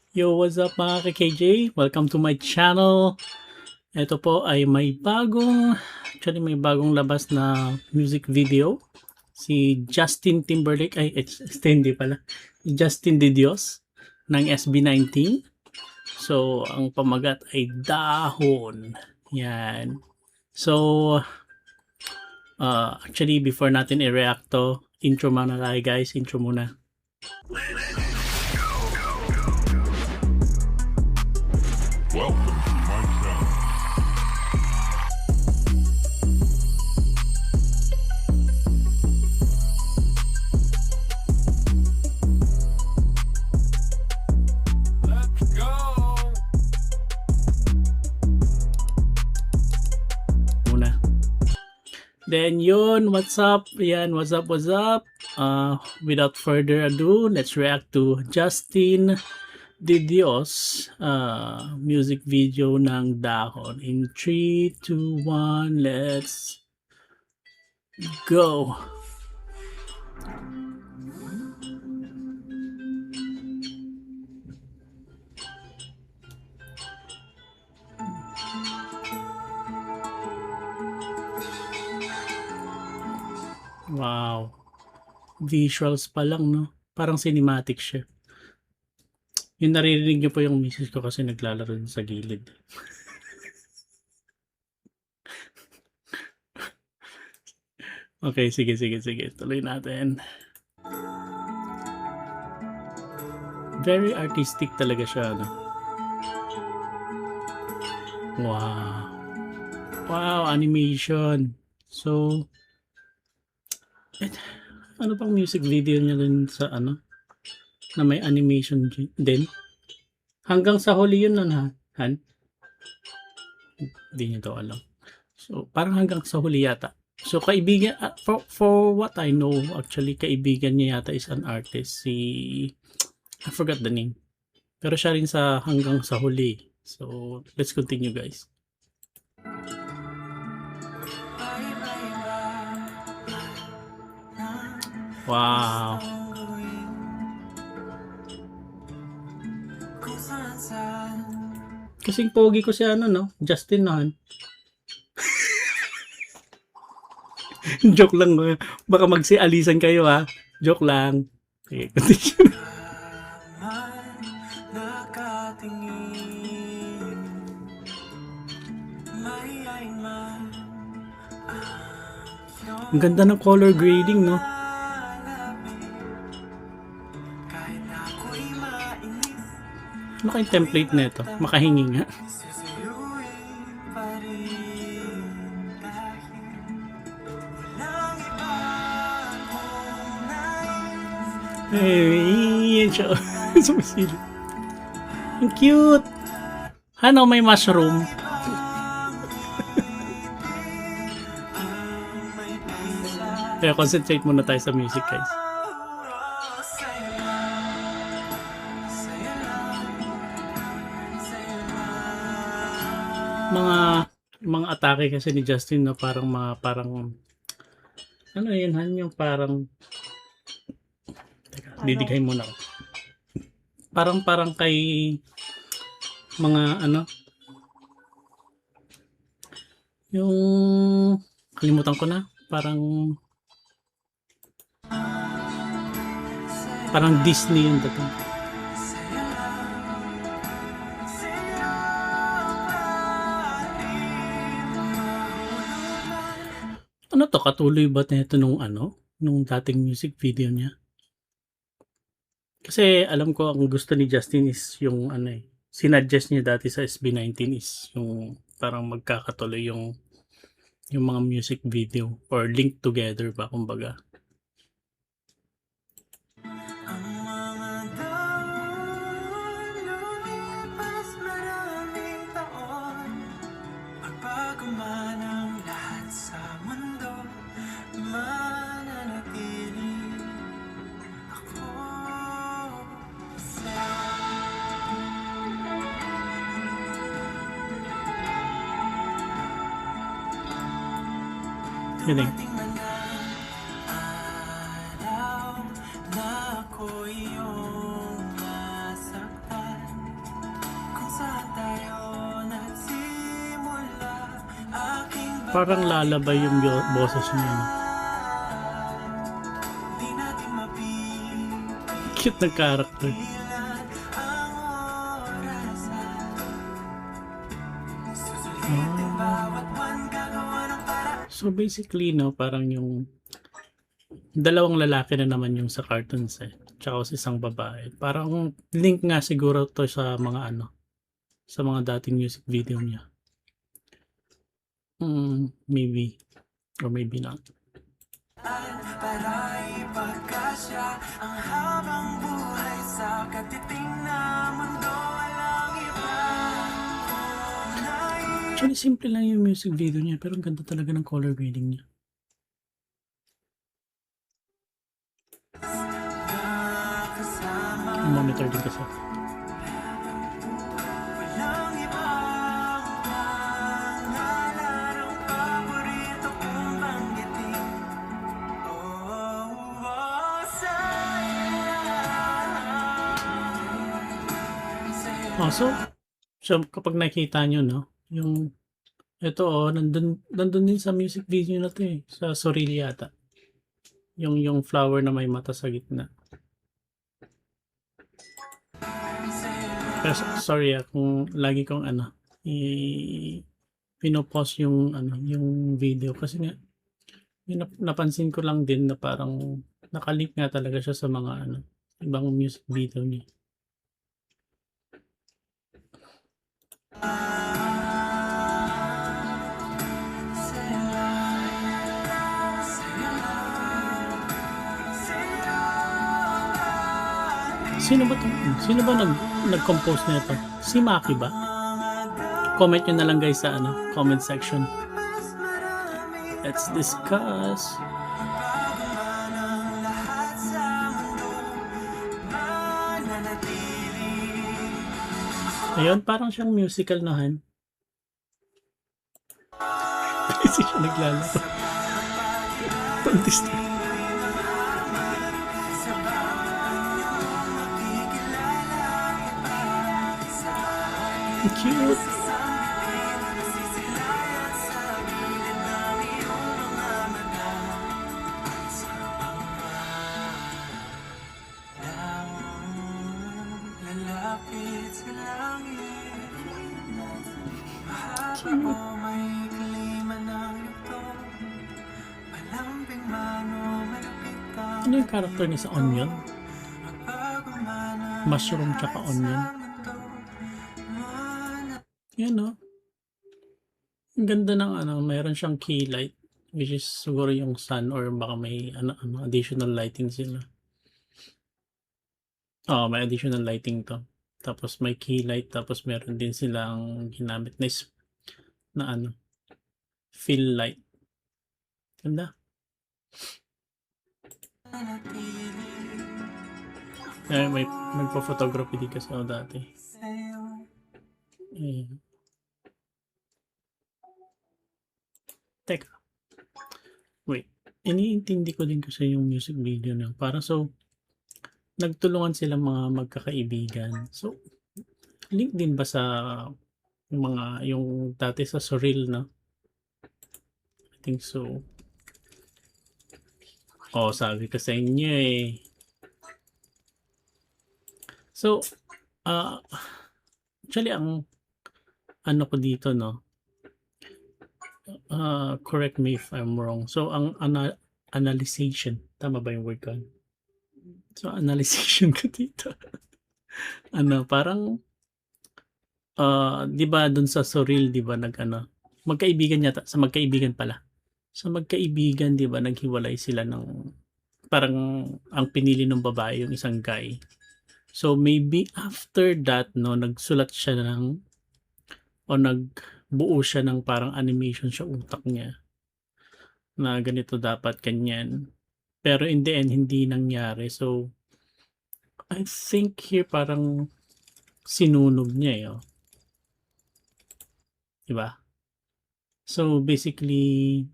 Yo, what's up mga ka-KJ? Welcome to my channel. Ito po ay may bagong labas na music video. Si Justin Timberlake, hindi pala. Justin De Dios ng SB19. So, ang pamagat ay Dahon. Yan. So, actually before natin i-react to, intro muna tayo guys. Intro muna. Welcome to my channel. Let's go. Muna. Then yun, what's up? Yan, what's up? Without further ado, let's react to Justin De Dios music video ng Dahon. In 3, 2, 1, let's go! Wow. Visuals pa lang, no? Parang cinematic siya. Yung naririnig niyo po yung misis ko kasi naglalaro din sa gilid. Okay, sige. Tuloy natin. Very artistic talaga siya, no? Wow, animation. So, ano pang music video niya dun sa ano? Na may animation din? Hanggang sa huli yun nun, Han? Hindi niyo daw alam. So, parang hanggang sa huli yata. So, kaibigan, for what I know, actually, kaibigan niya yata is an artist. I forgot the name. Pero siya rin sa hanggang sa huli. So, let's continue, guys. Wow. Kasing pogi ko si no? Justin na, Han. Joke lang. Baka magsialisan kayo, ha? Joke lang. Okay, continue. Ang ganda ng color grading, no? Ano kayong template na ito? Makahingi nga. Yan siya. Sumisilip. Ang cute! Ano, may mushroom. Kaya concentrate muna tayo sa music, guys. Mga atake kasi ni Justin na parang ano yun, Han, yung parang teka, didighay muna ako. Parang kay mga ano yung kalimutan ko na, parang Disney yung dating. Ano to, katuloy ba nito nung dating music video niya? Kasi alam ko ang gusto ni Justin is yung sinuggest niya dati sa SB19 is yung parang magkakatuloy yung mga music video or link together ba, kumbaga. Galing. Parang lalabay yung boses niya. No? Cute na character. So basically, no, parang yung dalawang lalaki na naman yung sa cartoons eh. Tsaka sa isang babae. Parang link nga siguro to sa mga sa mga dating music video niya. Maybe. Or maybe not. Actually, simple lang yung music video niya, pero ang ganda talaga ng color grading niya. Monitor din kasi. So kapag nakita nyo, no, yung ito nandun din sa music video na to eh, sa Sorili yata. Yung flower na may mata sa gitna. Pero sorry kung lagi kong pinopost yung yung video kasi nga napansin ko lang din na parang nakalink nga talaga siya sa mga ibang music video niya. Sino ba nag-compose nito? Si Maki ba? Comment nyo na lang guys sa comment section. Let's discuss. Ayun, parang siyang musical na Han. Kasi siya naglalaro. Pantista. Cute. Ano yung character niya sa Onion? Mushroom tsaka Onion. Yan no. Ang ganda ng mayroon siyang key light which is siguro yung sun or baka may additional lighting sila. May additional lighting to. Tapos may key light tapos meron din silang ginamit na fill light. Ganda. May magpo-photography din kasi ako dati. Teka. Wait. Iniintindi ko din kasi yung music video na. Para nagtulungan silang mga magkakaibigan. So, link din ba sa yung dati sa Surreal, no? I think so. Sabi ko sa inyo eh. So, actually, ang ko dito, no? Correct me if I'm wrong. So, ang analyzation, tama ba yung word ko? So, analyzation ko dito. Parang, di ba dun sa Surreal, di ba magkaibigan yata, sa magkaibigan pala. Sa magkaibigan, di ba, naghiwalay sila ng, parang, ang pinili ng babae, yung isang guy. So, maybe after that, no, nagsulat siya nagbuo siya ng parang animation sa utak niya na ganito dapat, ganyan. Pero in the end, hindi nangyari. So, I think here parang sinunog niya eh. Diba? So, basically,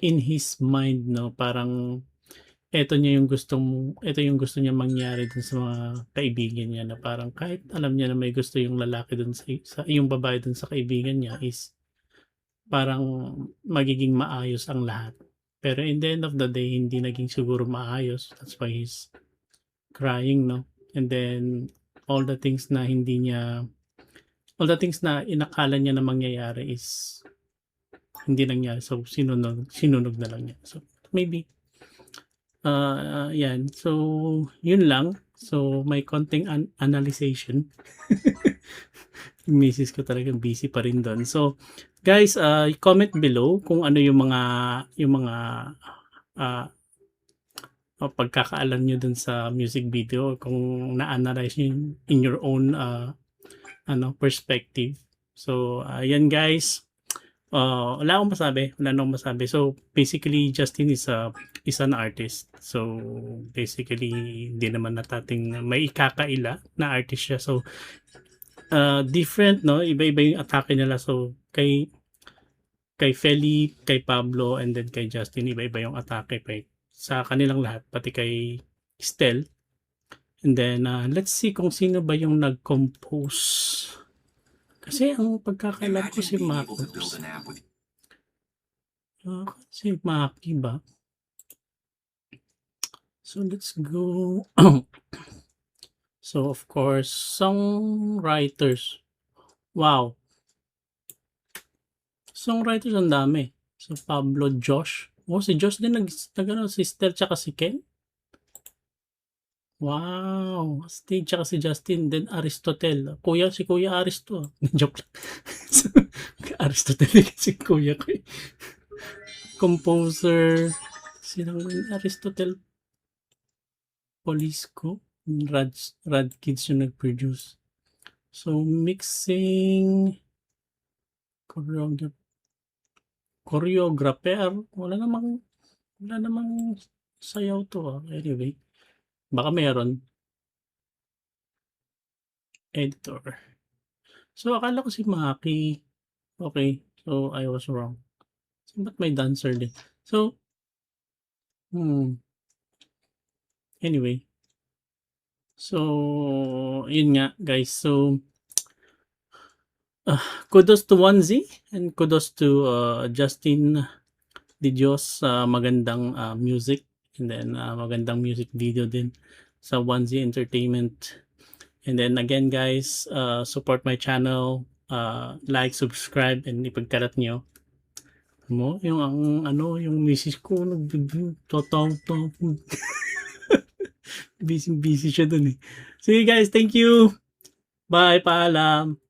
in his mind, no, parang ito yung gusto niya mangyari dun sa mga kaibigan niya na parang kahit alam niya na may gusto yung lalaki dun sa yung babae dun sa kaibigan niya is parang magiging maayos ang lahat. Pero in the end of the day, hindi naging siguro maayos. That's why he's crying, no? And then, all the things na inakala niya na mangyayari is hindi nangyari. So, sinunog na lang niya. So, maybe, yan. So, yun lang. So, may konting analyzation. Misis ko talaga busy pa rin doon. So, guys, comment below kung ano yung mga pagkakaalam nyo dun sa music video, kung na-analyze nyo in your own perspective. So, yan guys. Wala akong masabi. So, basically, Justin is an artist. So, basically, hindi naman natating may ikakaila na artist siya. So, different, no? Iba-iba yung atake nila. So, kay Feli, kay Pablo, and then kay Justin, iba-iba yung atake sa kanilang lahat, pati kay Stel. And then, let's see kung sino ba yung nag-compose. Kasi ang pagkakailan ko si Maki. Si Maki ba? So, let's go. So, of course, songwriters. Wow. Songwriters ang dami. So, Pablo, Josh. Si Josh din si Stel tsaka si Ken. Wow. Steve tsaka si Justin. Then Aristotle. Si Kuya Aristo. Joke lang. So, Aristotle si Kuya ko. Composer. Sinang Aristotle? Polisco. Rad Kids yung nag-produce. So, mixing. Choreographer. Wala namang sayaw to. Anyway. Baka meron. Editor. So, akala ko si Maki. Okay. So, I was wrong. So, ba't may dancer din? So, anyway. So, yun nga, guys. So, kudos to Onesie and kudos to Justin Di Dios sa magandang music, and then magandang music video din sa Onesie Entertainment. And then again guys, support my channel, like, subscribe, and ipagkalat nyo mo yung yung misis ko busy siya dun eh. Sige guys, thank you, bye, paalam.